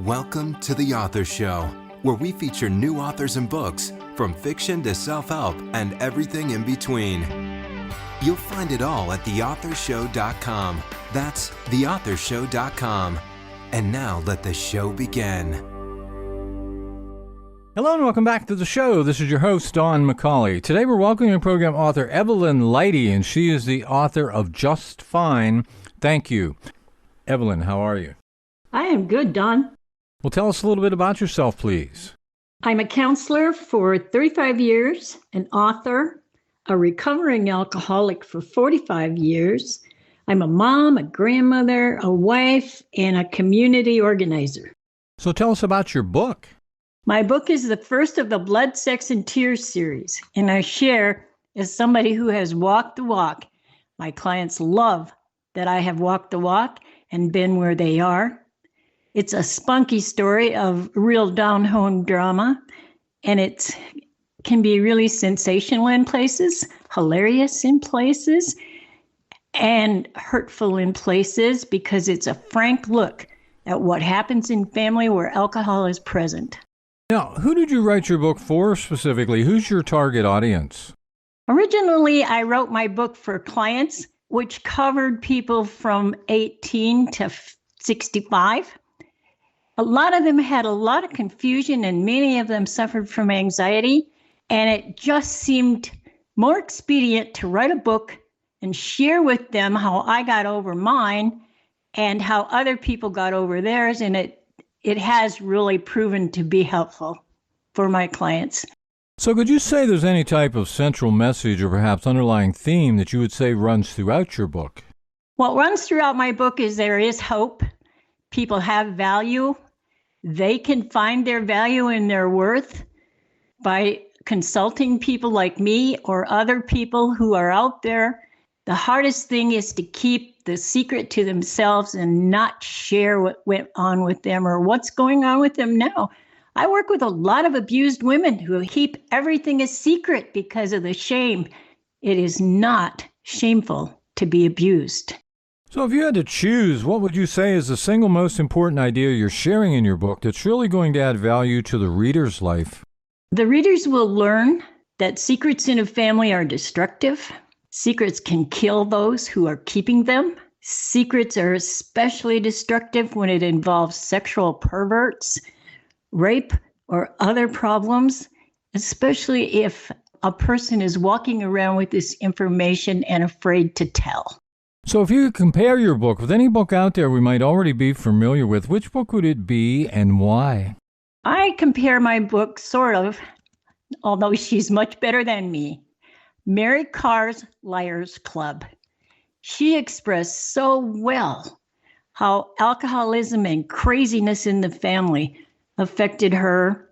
Welcome to The Author Show, where we feature new authors and books, from fiction to self-help and everything in between. You'll find it all at theauthorshow.com. That's theauthorshow.com. And now let the show begin. Hello and welcome back to the show. This is your host, Don McCauley. Today we're welcoming program author Evelyn Leite, and she is the author of Just Fine. Thank you. Evelyn, how are you? I am good, Don. Well, tell us a little bit about yourself, please. I'm a counselor for 35 years, an author, a recovering alcoholic for 45 years. I'm a mom, a grandmother, a wife, and a community organizer. So tell us about your book. My book is the first of the Blood, Sex, and Tears series, and I share as somebody who has walked the walk. My clients love that I have walked the walk and been where they are. It's a spunky story of real down-home drama, and it can be really sensational in places, hilarious in places, and hurtful in places because it's a frank look at what happens in family where alcohol is present. Now, who did you write your book for specifically? Who's your target audience? Originally, I wrote my book for clients, which covered people from 18 to 65. A lot of them had a lot of confusion, and many of them suffered from anxiety, and it just seemed more expedient to write a book and share with them how I got over mine and how other people got over theirs, and it has really proven to be helpful for my clients. So could you say there's any type of central message or perhaps underlying theme that you would say runs throughout your book? What runs throughout my book is there is hope. People have value. They can find their value and their worth by consulting people like me or other people who are out there. The hardest thing is to keep the secret to themselves and not share what went on with them or what's going on with them now. I work with a lot of abused women who keep everything a secret because of the shame. It is not shameful to be abused. So if you had to choose, what would you say is the single most important idea you're sharing in your book that's really going to add value to the reader's life? The readers will learn that secrets in a family are destructive. Secrets can kill those who are keeping them. Secrets are especially destructive when it involves sexual perverts, rape, or other problems, especially if a person is walking around with this information and afraid to tell. So if you could compare your book with any book out there we might already be familiar with, which book would it be and why? I compare my book, sort of, although she's much better than me, Mary Carr's Liars Club. She expressed so well how alcoholism and craziness in the family affected her.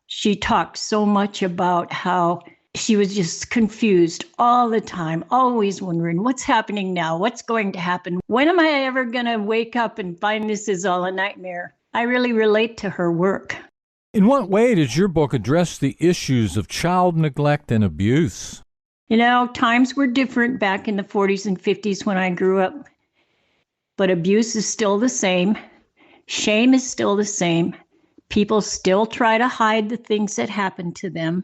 She talked so much about how she was just confused all the time, always wondering what's happening now, what's going to happen. When am I ever going to wake up and find this is all a nightmare? I really relate to her work. In what way does your book address the issues of child neglect and abuse? You know, times were different back in the 40s and 50s when I grew up, but abuse is still the same. Shame is still the same. People still try to hide the things that happen to them.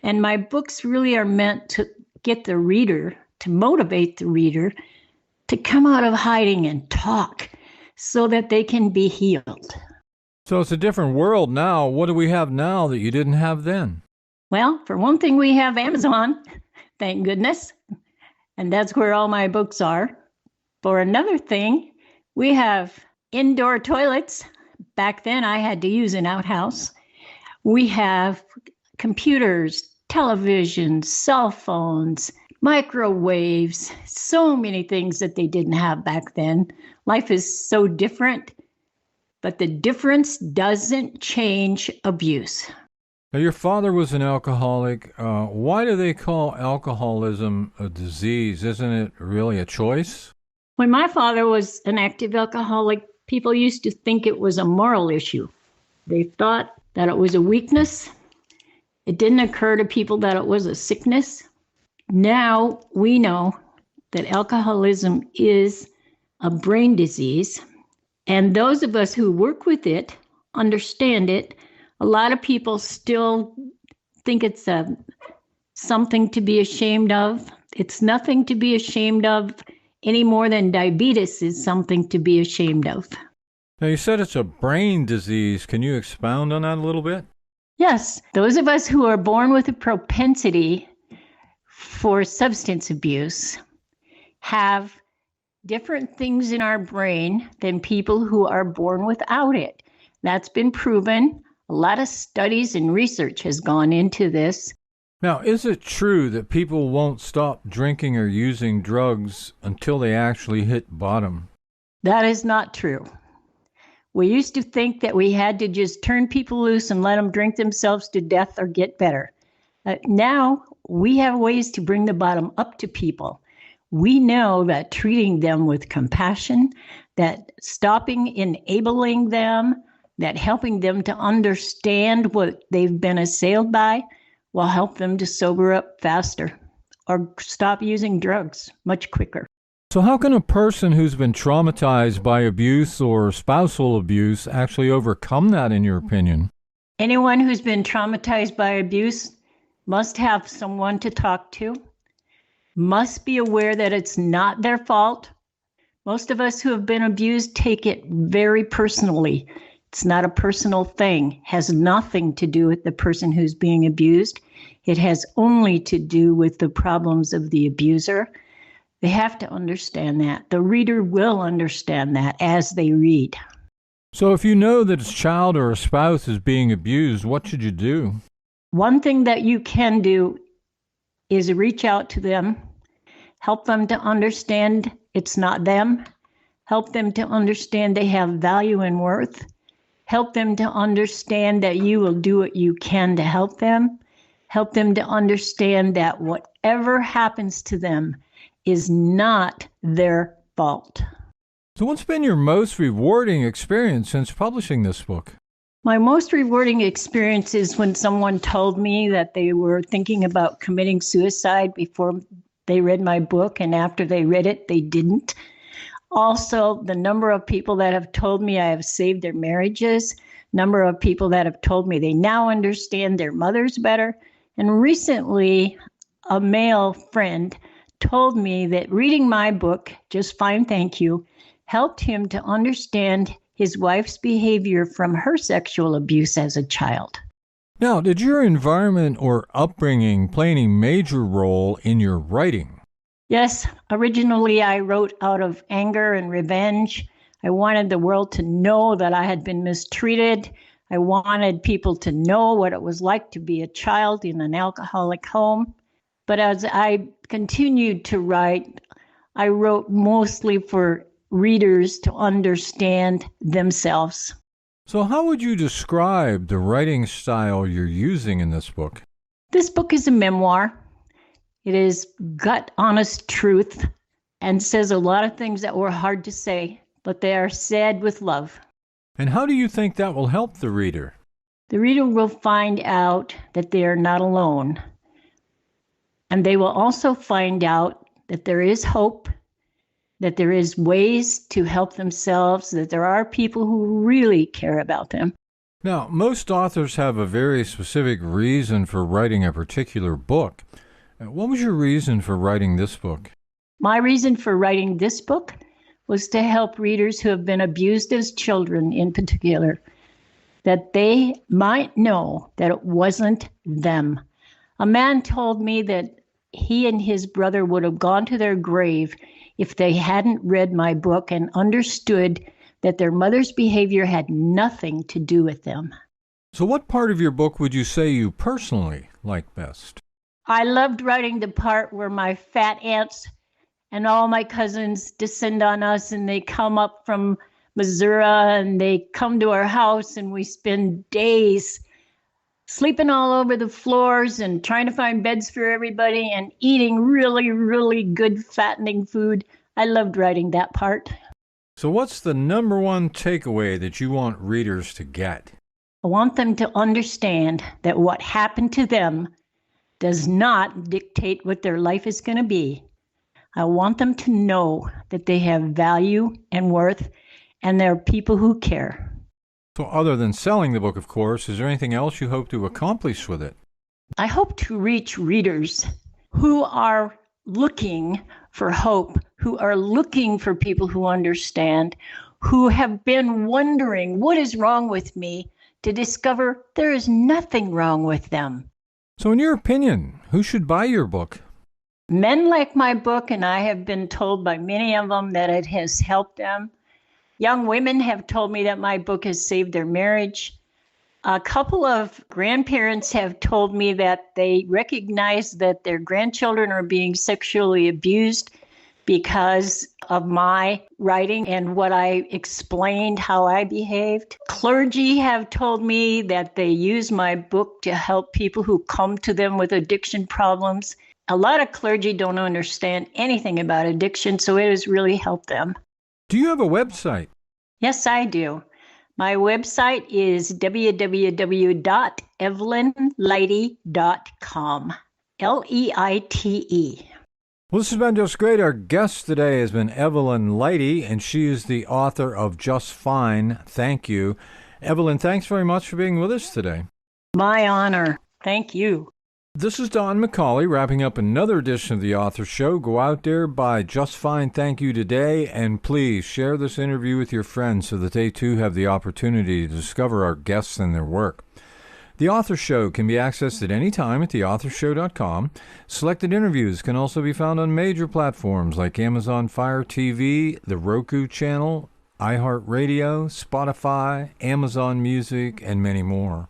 And my books really are meant to get the reader, to motivate the reader to come out of hiding and talk so that they can be healed. So it's a different world now. What do we have now that you didn't have then? Well, for one thing, we have Amazon, thank goodness. And that's where all my books are. For another thing, we have indoor toilets. Back then, I had to use an outhouse. We have computers, televisions, cell phones, microwaves, so many things that they didn't have back then. Life is so different, but the difference doesn't change abuse. Now, your father was an alcoholic. Why do they call alcoholism a disease? Isn't it really a choice? When my father was an active alcoholic, people used to think it was a moral issue. They thought that it was a weakness. It didn't occur to people that it was a sickness. Now we know that alcoholism is a brain disease, and those of us who work with it understand it. A lot of people still think it's something to be ashamed of. It's nothing to be ashamed of any more than diabetes is something to be ashamed of. Now, you said it's a brain disease. Can you expound on that a little bit? Yes, those of us who are born with a propensity for substance abuse have different things in our brain than people who are born without it. That's been proven. A lot of studies and research has gone into this. Now, is it true that people won't stop drinking or using drugs until they actually hit bottom? That is not true. We used to think that we had to just turn people loose and let them drink themselves to death or get better. Now we have ways to bring the bottom up to people. We know that treating them with compassion, that stopping enabling them, that helping them to understand what they've been assailed by will help them to sober up faster or stop using drugs much quicker. So how can a person who's been traumatized by abuse or spousal abuse actually overcome that, in your opinion? Anyone who's been traumatized by abuse must have someone to talk to, must be aware that it's not their fault. Most of us who have been abused take it very personally. It's not a personal thing, has nothing to do with the person who's being abused. It has only to do with the problems of the abuser. They have to understand that. The reader will understand that as they read. So if you know that a child or a spouse is being abused, what should you do? One thing that you can do is reach out to them, help them to understand it's not them, help them to understand they have value and worth, help them to understand that you will do what you can to help them to understand that whatever happens to them is not their fault. So what's been your most rewarding experience since publishing this book? My most rewarding experience is when someone told me that they were thinking about committing suicide before they read my book, and after they read it, they didn't. Also, the number of people that have told me I have saved their marriages, number of people that have told me they now understand their mothers better. And recently, a male friend told me that reading my book, Just Fine, Thank You, helped him to understand his wife's behavior from her sexual abuse as a child. Now, did your environment or upbringing play any major role in your writing? Yes, originally I wrote out of anger and revenge. I wanted the world to know that I had been mistreated. I wanted people to know what it was like to be a child in an alcoholic home. But as I continued to write, I wrote mostly for readers to understand themselves. So how would you describe the writing style you're using in this book? This book is a memoir. It is gut honest truth and says a lot of things that were hard to say, but they are said with love. And how do you think that will help the reader? The reader will find out that they are not alone. And they will also find out that there is hope, that there is ways to help themselves, that there are people who really care about them. Now, most authors have a very specific reason for writing a particular book. What was your reason for writing this book? My reason for writing this book was to help readers who have been abused as children in particular, that they might know that it wasn't them. A man told me that he and his brother would have gone to their grave if they hadn't read my book and understood that their mother's behavior had nothing to do with them. So what part of your book would you say you personally like best? I loved writing the part where my fat aunts and all my cousins descend on us, and they come up from Missouri and they come to our house, and we spend days sleeping all over the floors and trying to find beds for everybody and eating really, really good fattening food. I loved writing that part. So what's the number one takeaway that you want readers to get? I want them to understand that what happened to them does not dictate what their life is going to be. I want them to know that they have value and worth, and there are people who care. So other than selling the book, of course, is there anything else you hope to accomplish with it? I hope to reach readers who are looking for hope, who are looking for people who understand, who have been wondering what is wrong with me, to discover there is nothing wrong with them. So in your opinion, who should buy your book? Men like my book, and I have been told by many of them that it has helped them. Young women have told me that my book has saved their marriage. A couple of grandparents have told me that they recognize that their grandchildren are being sexually abused because of my writing and what I explained, how I behaved. Clergy have told me that they use my book to help people who come to them with addiction problems. A lot of clergy don't understand anything about addiction, so it has really helped them. Do you have a website? Yes, I do. My website is www.evelynleite.com. Leite. Well, this has been just great. Our guest today has been Evelyn Leite, and she is the author of Just Fine. Thank you. Evelyn, thanks very much for being with us today. My honor. Thank you. This is Don McCauley wrapping up another edition of the Author Show. Go out there, buy Just Fine Thank You today, and please share this interview with your friends so that they too have the opportunity to discover our guests and their work. The Author Show can be accessed at any time at theauthorshow.com. Selected interviews can also be found on major platforms like Amazon Fire TV, the Roku channel, iHeartRadio, Spotify, Amazon Music, and many more.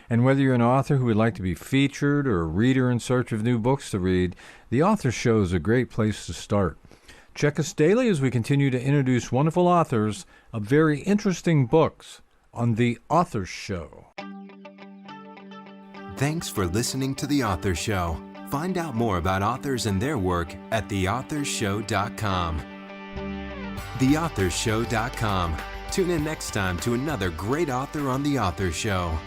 And whether you're an author who would like to be featured or a reader in search of new books to read, The Author Show is a great place to start. Check us daily as we continue to introduce wonderful authors of very interesting books on The Author Show. Thanks for listening to The Author Show. Find out more about authors and their work at theauthorshow.com. Theauthorshow.com. Tune in next time to another great author on The Author Show.